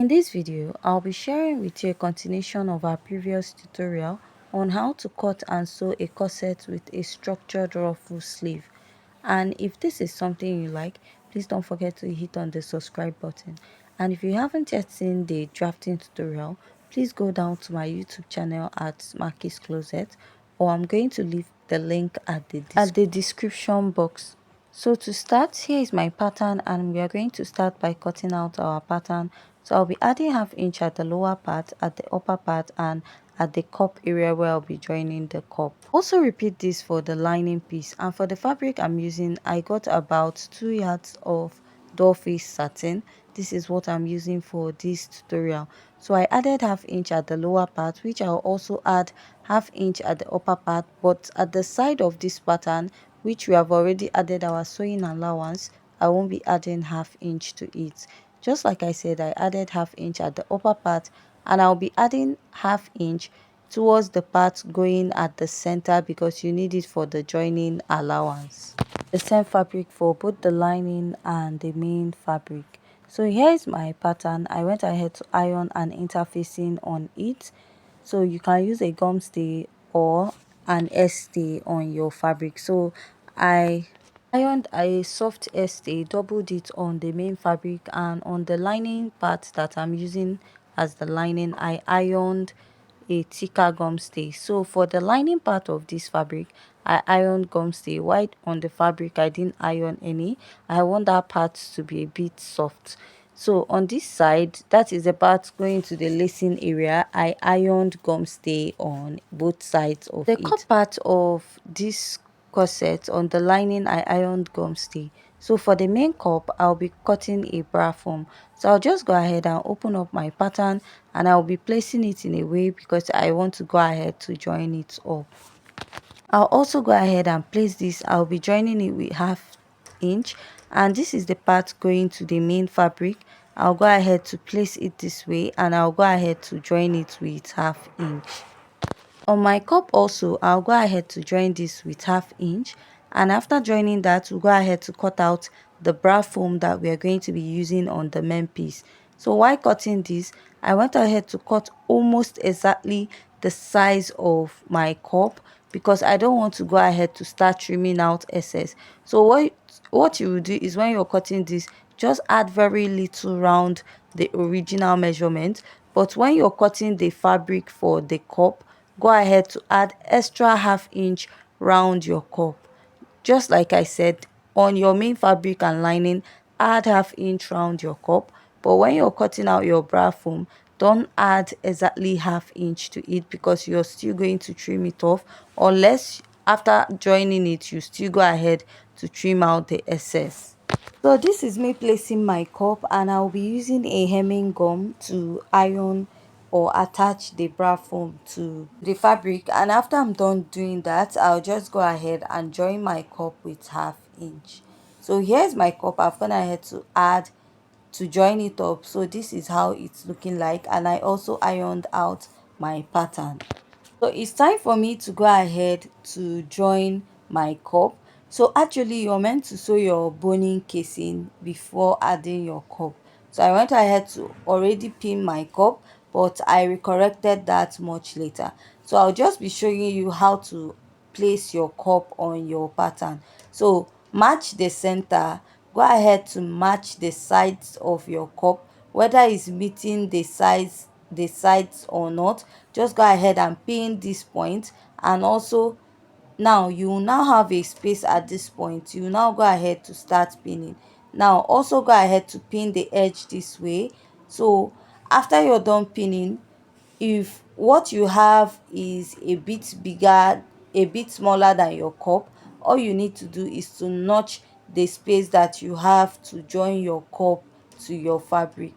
In this video, I'll be sharing with you a continuation of our previous tutorial on how to cut and sew a corset with a structured ruffle sleeve. And if this is something you like, please don't forget to hit on the subscribe button. And if you haven't yet seen the drafting tutorial, please go down to my YouTube channel at Marky's Closet, or I'm going to leave the link at the description box. So to start, here is my pattern, and we are going to start by cutting out our pattern. So I'll be adding ½ inch at the lower part, at the upper part, and at the cup area where I'll be joining the cup. Also repeat this for the lining piece. And for the fabric I'm using, I got about 2 yards of doll face satin. This is what I'm using for this tutorial. So I added ½ inch at the lower part, which I'll also add ½ inch at the upper part, but at the side of this pattern, which we have already added our sewing allowance, I won't be adding ½ inch to it. Just like I said, I added ½ inch at the upper part, and I'll be adding ½ inch towards the part going at the center because you need it for the joining allowance. The same fabric for both the lining and the main fabric. So here is my pattern. I went ahead to iron an interfacing on it. So you can use a gum stay or an stay on your fabric. So I ironed a soft stay, doubled it on the main fabric, and on the lining part that I'm using as the lining, I ironed a thicker gum stay. So for the lining part of this fabric, I ironed gum stay. White on the fabric, I didn't iron any. I want that part to be a bit soft. So on this side, that is the part going to the lacing area, I ironed gum stay on both sides of it. The cup part of this corset, on the lining, I ironed gum stay. So for the main cup, I'll be cutting a bra form. So I'll just go ahead and open up my pattern, and I'll be placing it in a way because I want to go ahead to join it up. I'll also go ahead and place this. I'll be joining it with ½ inch, and this is the part going to the main fabric. I'll go ahead to place it this way, and I'll go ahead to join it with ½ inch. On my cup also, I'll go ahead to join this with ½ inch, and after joining that, we'll go ahead to cut out the bra foam that we are going to be using on the main piece. So while cutting this, I went ahead to cut almost exactly the size of my cup because I don't want to go ahead to start trimming out excess. So what you will do is, when you're cutting this, just add very little round the original measurement, but when you're cutting the fabric for the cup, go ahead to add extra ½ inch round your cup. Just like I said, on your main fabric and lining, add ½ inch round your cup, but when you're cutting out your bra foam, don't add exactly ½ inch to it because you're still going to trim it off, unless after joining it you still go ahead to trim out the excess. So this is me placing my cup, and I'll be using a hemming gum to iron or attach the bra foam to the fabric, and after I'm done doing that, I'll just go ahead and join my cup with ½ inch. So here's my cup. I've gone ahead to add to join it up. So this is how it's looking like, and I also ironed out my pattern. So it's time for me to go ahead to join my cup. So actually, you're meant to sew your boning casing before adding your cup. So I went ahead to already pin my cup, but I recorrected that much later. So I'll just be showing you how to place your cup on your pattern. So match the center. Go ahead to match the sides of your cup, whether it's meeting the sides or not. Just go ahead and pin this point, and also now you will now have a space at this point. You will now go ahead to start pinning. Now also go ahead to pin the edge this way. So after you're done pinning, if what you have is a bit bigger, a bit smaller than your cup, all you need to do is to notch the space that you have to join your cup to your fabric,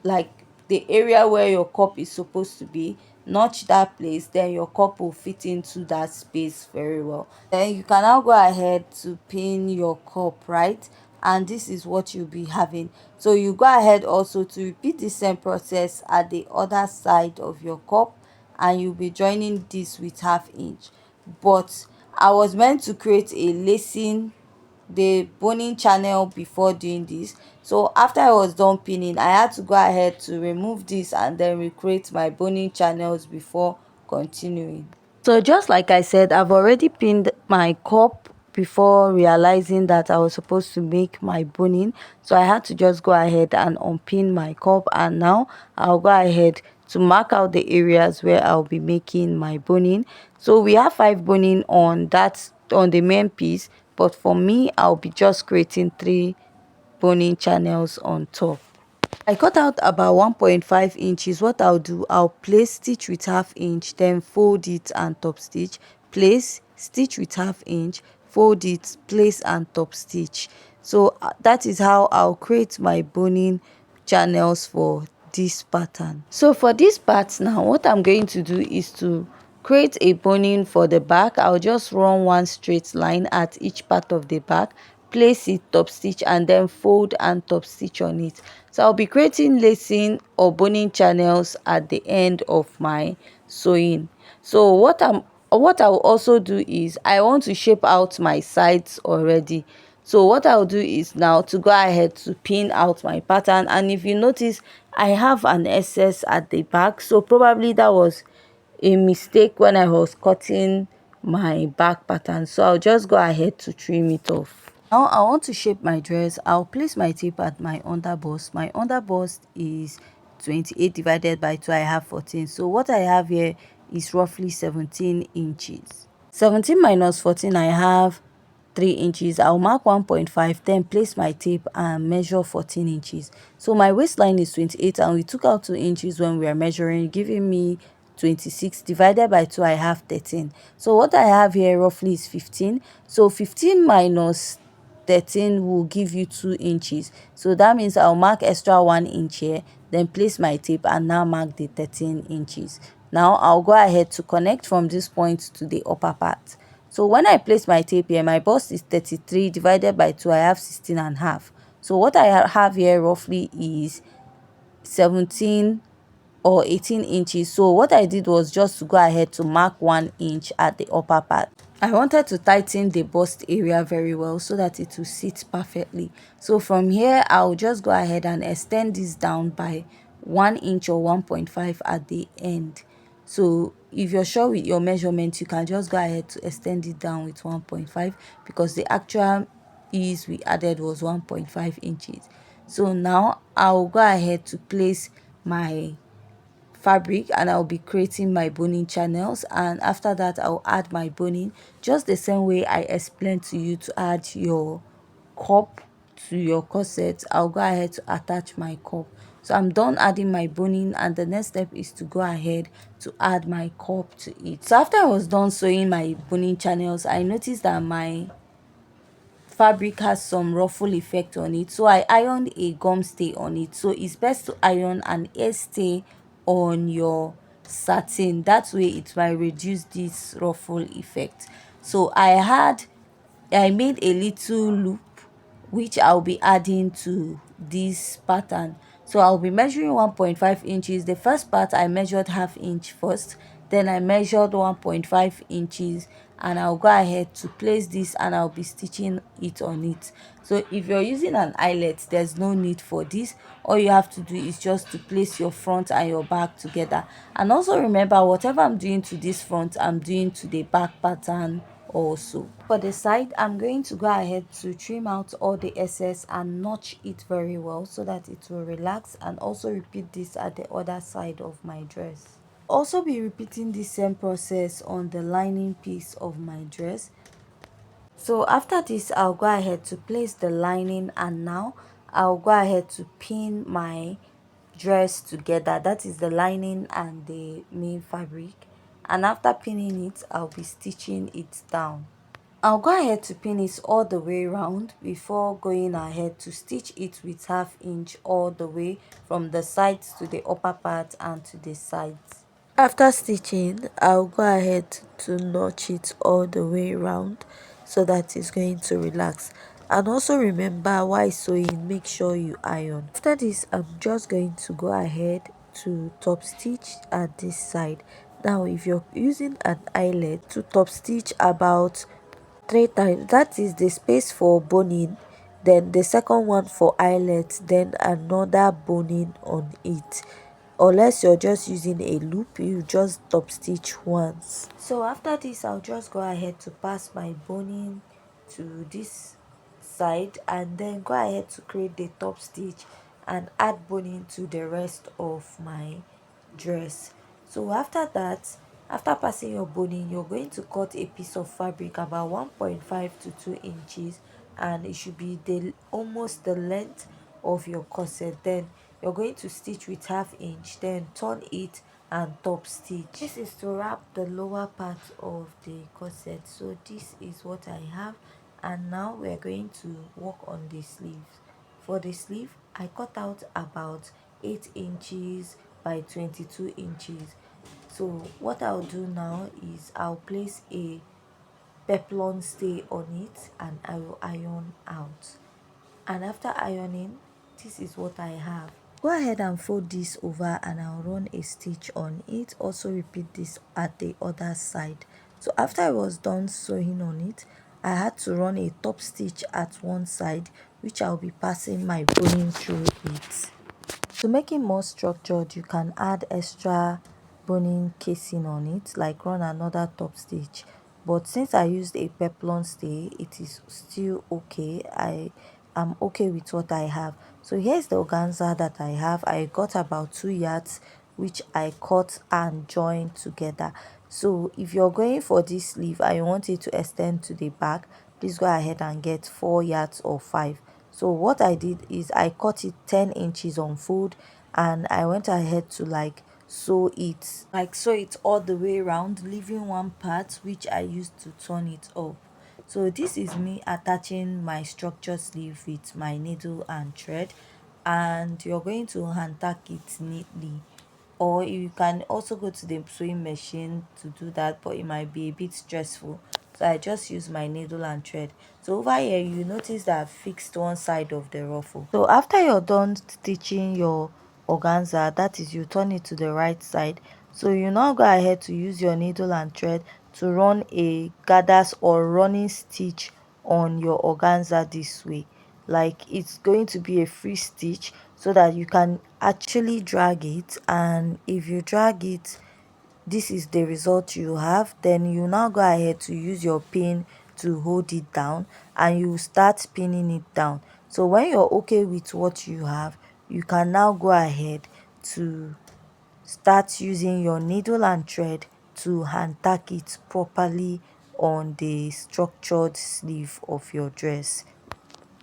like the area where your cup is supposed to be. Notch that place, then your cup will fit into that space very well. Then you can now go ahead to pin your cup, right? And this is what you'll be having. So you go ahead also to repeat the same process at the other side of your cup, and you'll be joining this with ½ inch. But I was meant to create a lacing the boning channel before doing this. So after I was done pinning, I had to go ahead to remove this and then recreate my boning channels before continuing. So just like I said, I've already pinned my cup before realizing that I was supposed to make my boning. So I had to just go ahead and unpin my cup, and now I'll go ahead to mark out the areas where I'll be making my boning. So we have 5 boning on the main piece, but for me I'll be just creating 3 boning channels on top. I cut out about 1.5 inches. What I'll do, I'll place stitch with half inch, then fold it and top stitch, place stitch with half inch, fold it, place and top stitch. So that is how I'll create my boning channels for this pattern. So for this part now, what I'm going to do is to create a boning for the back. I'll just run one straight line at each part of the back, place it, top stitch, and then fold and top stitch on it. So I'll be creating lacing or boning channels at the end of my sewing. So what I'll also do is I want to shape out my sides already. So what I'll do is now to go ahead to pin out my pattern, and if you notice, I have an excess at the back, so probably that was a mistake when I was cutting my back pattern. So I'll just go ahead to trim it off. Now I want to shape my dress. I'll place my tape at my underbust. My underbust is 28 divided by 2. I have 14. So what I have here is roughly 17 inches. 17 minus 14, I have 3 inches. I'll mark 1.5, then place my tape and measure 14 inches. So my waistline is 28, and we took out 2 inches when we are measuring, giving me 26 divided by 2. I have 13. So what I have here roughly is 15. So 15 minus 13 will give you 2 inches. So that means I'll mark extra 1 inch here, then place my tape and now mark the 13 inches. Now I'll go ahead to connect from this point to the upper part. So when I place my tape here, my bust is 33 divided by 2. I have 16 and a half. So what I have here roughly is 17 or 18 inches. So what I did was just to go ahead to mark 1 inch at the upper part. I wanted to tighten the bust area very well so that it will sit perfectly. So from here, I'll just go ahead and extend this down by 1 inch or 1.5 at the end. So if you're sure with your measurements, you can just go ahead to extend it down with 1.5, because the actual ease we added was 1.5 inches. So now I'll go ahead to place my fabric and I'll be creating my boning channels, and after that I'll add my boning just the same way I explained to you to add your cup to your corset. I'll go ahead to attach my cup. So I'm done adding my boning, and the next step is to go ahead to add my cup to it. So after I was done sewing my boning channels, I noticed that my fabric has some ruffle effect on it, so I ironed a gum stay on it. So it's best to iron an air stay on your satin, that way it might reduce this ruffle effect. So I made a little loop which I'll be adding to this pattern. So I'll be measuring 1.5 inches. The first part I measured half inch first, then I measured 1.5 inches, and I'll go ahead to place this and I'll be stitching it on it. So if you're using an eyelet, there's no need for this. All you have to do is just to place your front and your back together. And also remember, whatever I'm doing to this front, I'm doing to the back pattern also. For the side, I'm going to go ahead to trim out all the excess and notch it very well so that it will relax, and also repeat this at the other side of my dress. Also be repeating the same process on the lining piece of my dress. So after this, I'll go ahead to place the lining, and now I'll go ahead to pin my dress together, that is the lining and the main fabric. And after pinning it, I'll be stitching it down. I'll go ahead to pin it all the way around before going ahead to stitch it with half inch all the way from the sides to the upper part and to the sides. After stitching, I'll go ahead to notch it all the way around so that it's going to relax. And also remember, while sewing, make sure you iron. After this, I'm just going to go ahead to top stitch at this side. Now if you're using an eyelet, to top stitch about three times. That is the space for boning, then the second one for eyelet, then another boning on it. Unless you're just using a loop, you just top stitch once. So after this, I'll just go ahead to pass my boning to this side and then go ahead to create the top stitch and add boning to the rest of my dress. So after that, after passing your boning, you're going to cut a piece of fabric about 1.5 to 2 inches, and it should be the almost the length of your corset. Then you're going to stitch with half inch, then turn it and top stitch. This is to wrap the lower part of the corset. So this is what I have, and now we're going to work on the sleeves. For the sleeve, I cut out about 8 inches by 22 inches. So what I'll do now is I'll place a peplon stay on it and I will iron out. And after ironing, this is what I have. Go ahead and fold this over and I'll run a stitch on it. Also repeat this at the other side. So after I was done sewing on it, I had to run a top stitch at one side, which I'll be passing my boning through it. To make it more structured, you can add extra boning casing on it, like run another top stitch. But since I used a peplon stay, it is still okay. I am okay with what I have. So here's the organza that I have. I got about 2 yards, which I cut and joined together. So if you're going for this sleeve and you want it to extend to the back, please go ahead and get 4 yards or 5. So what I did is I cut it 10 inches on fold and I went ahead to sew it all the way around, leaving one part which I used to turn it up. So this is me attaching my structure sleeve with my needle and thread, and you're going to hand tack it neatly, or you can also go to the sewing machine to do that, but it might be a bit stressful. So I just use my needle and thread. So over here you notice that I've fixed one side of the ruffle. So after you're done stitching your organza, that is, you turn it to the right side. So you now go ahead to use your needle and thread to run a gathers or running stitch on your organza this way. Like, it's going to be a free stitch so that you can actually drag it, and if you drag it, this is the result you have. Then you now go ahead to use your pin to hold it down and you start pinning it down. So when you're okay with what you have, you can now go ahead to start using your needle and thread to hand tack it properly on the structured sleeve of your dress.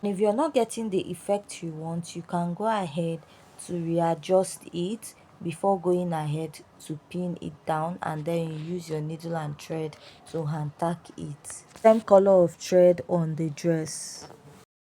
If you're not getting the effect you want, you can go ahead to readjust it before going ahead to pin it down, and then you use your needle and thread to hand tack it. Same color of thread on the dress.